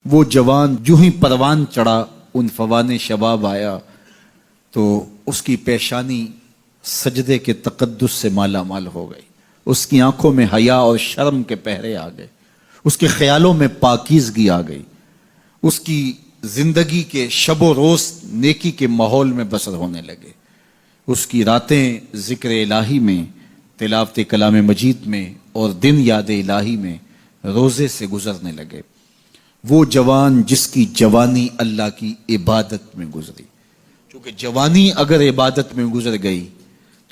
وہ جوان جو ہی پروان چڑھا ان فوان شباب آیا تو اس کی پیشانی سجدے کے تقدس سے مالا مال ہو گئی. اس کی آنکھوں میں حیا اور شرم کے پہرے آ گئے. اس کے خیالوں میں پاکیزگی آ گئی. اس کی زندگی کے شب و روز نیکی کے ماحول میں بسر ہونے لگے. اس کی راتیں ذکر الہی میں، تلاوت کلام مجید میں اور دن یاد الہی میں روزے سے گزرنے لگے. وہ جوان جس کی جوانی اللہ کی عبادت میں گزری. کیونکہ جوانی اگر عبادت میں گزر گئی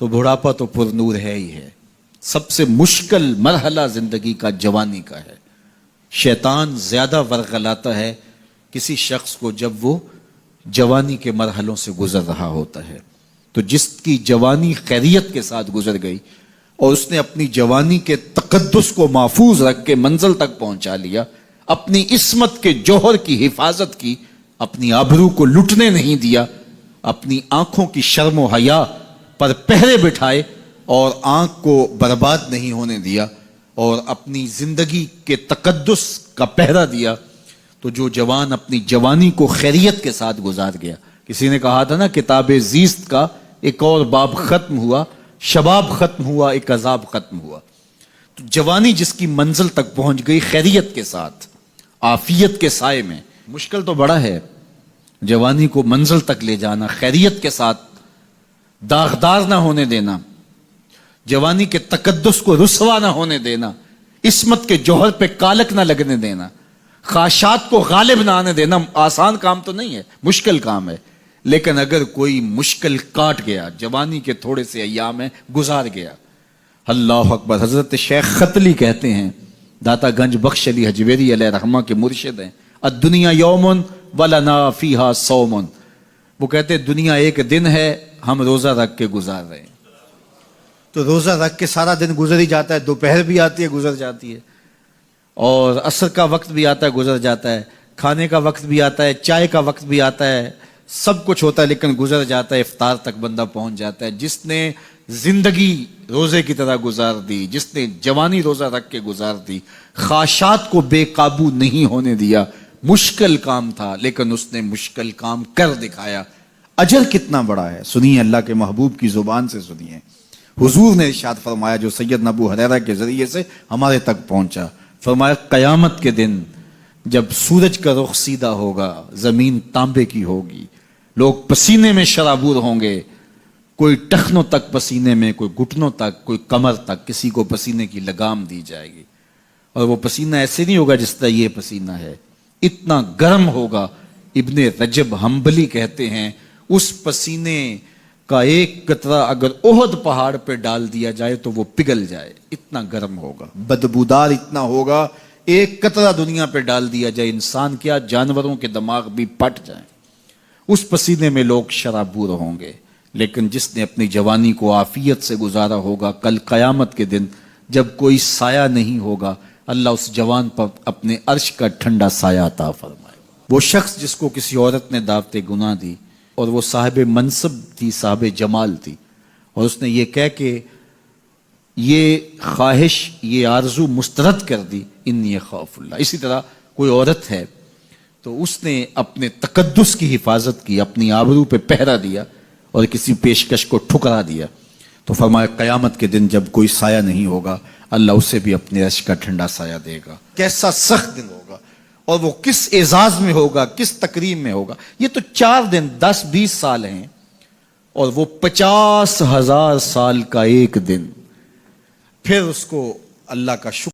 تو بڑھاپا تو پر نور ہے ہی ہے. سب سے مشکل مرحلہ زندگی کا جوانی کا ہے. شیطان زیادہ ورغلاتا ہے کسی شخص کو جب وہ جوانی کے مرحلوں سے گزر رہا ہوتا ہے. تو جس کی جوانی خیریت کے ساتھ گزر گئی اور اس نے اپنی جوانی کے تقدس کو محفوظ رکھ کے منزل تک پہنچا لیا، اپنی عصمت کے جوہر کی حفاظت کی، اپنی آبرو کو لٹنے نہیں دیا، اپنی آنکھوں کی شرم و حیا پر پہرے بٹھائے اور آنکھ کو برباد نہیں ہونے دیا اور اپنی زندگی کے تقدس کا پہرا دیا، تو جو جوان اپنی جوانی کو خیریت کے ساتھ گزار گیا. کسی نے کہا تھا نا، کتاب زیست کا ایک اور باب ختم ہوا، شباب ختم ہوا، ایک عذاب ختم ہوا. تو جوانی جس کی منزل تک پہنچ گئی خیریت کے ساتھ، عافیت کے سائے میں. مشکل تو بڑا ہے جوانی کو منزل تک لے جانا، خیریت کے ساتھ، داغدار نہ ہونے دینا، جوانی کے تقدس کو رسوا نہ ہونے دینا، عصمت کے جوہر پہ کالک نہ لگنے دینا، خواہشات کو غالب نہ آنے دینا. آسان کام تو نہیں ہے، مشکل کام ہے. لیکن اگر کوئی مشکل کاٹ گیا، جوانی کے تھوڑے سے ایام میں گزار گیا. اللہ اکبر. حضرت شیخ ختلی کہتے ہیں، داتا گنج بخش علی حجویری علیہ رحمہ کے مرشد ہیں، الدنیا یوم ولنا فیہا صوم. وہ کہتے ہیں دنیا ایک دن ہے، ہم روزہ رکھ کے گزار رہے ہیں. تو روزہ رکھ کے سارا دن گزر ہی جاتا ہے. دوپہر بھی آتی ہے، گزر جاتی ہے، اور عصر کا وقت بھی آتا ہے، گزر جاتا ہے، کھانے کا وقت بھی آتا ہے، چائے کا وقت بھی آتا ہے، سب کچھ ہوتا ہے لیکن گزر جاتا ہے. افطار تک بندہ پہنچ جاتا ہے. جس نے زندگی روزے کی طرح گزار دی، جس نے جوانی روزہ رکھ کے گزار دی، خواہشات کو بے قابو نہیں ہونے دیا، مشکل کام تھا لیکن اس نے مشکل کام کر دکھایا. اجر کتنا بڑا ہے، سنیے اللہ کے محبوب کی زبان سے سنیے. حضور نے ارشاد فرمایا جو سیدنا ابو ہریرہ کے ذریعے سے ہمارے تک پہنچا. فرمایا قیامت کے دن جب سورج کا رخ سیدھا ہوگا، زمین تانبے کی ہوگی، لوگ پسینے میں شرابور ہوں گے، کوئی ٹخنوں تک پسینے میں، کوئی گھٹنوں تک، کوئی کمر تک، کسی کو پسینے کی لگام دی جائے گی. اور وہ پسینہ ایسے نہیں ہوگا جس طرح یہ پسینہ ہے، اتنا گرم ہوگا. ابن رجب حنبلی کہتے ہیں اس پسینے کا ایک قطرہ اگر احد پہاڑ پہ ڈال دیا جائے تو وہ پگھل جائے، اتنا گرم ہوگا، بدبودار اتنا ہوگا. ایک قطرہ دنیا پہ ڈال دیا جائے، انسان کیا جانوروں کے دماغ بھی پھٹ جائیں. اس پسینے میں لوگ شرابور ہوں گے. لیکن جس نے اپنی جوانی کو عافیت سے گزارا ہوگا، کل قیامت کے دن جب کوئی سایہ نہیں ہوگا، اللہ اس جوان پر اپنے عرش کا ٹھنڈا سایہ عطا فرمائے. وہ شخص جس کو کسی عورت نے دعوت گناہ دی اور وہ صاحب منصب تھی، صاحب جمال تھی، اور اس نے یہ کہہ کہ یہ خواہش، یہ آرزو مسترد کر دی، انی خاف اللہ. اسی طرح کوئی عورت ہے تو اس نے اپنے تقدس کی حفاظت کی، اپنی آبرو پہ پہرا دیا اور کسی پیشکش کو ٹھکرا دیا، تو فرمایا قیامت کے دن جب کوئی سایہ نہیں ہوگا، اللہ اسے بھی اپنے عرش کا ٹھنڈا سایہ دے گا. کیسا سخت دن ہوگا، اور وہ کس اعزاز میں ہوگا، کس تکریم میں ہوگا. یہ تو 4 دن 10-20 سال ہیں، اور وہ 50,000 سال کا ایک دن. پھر اس کو اللہ کا شکر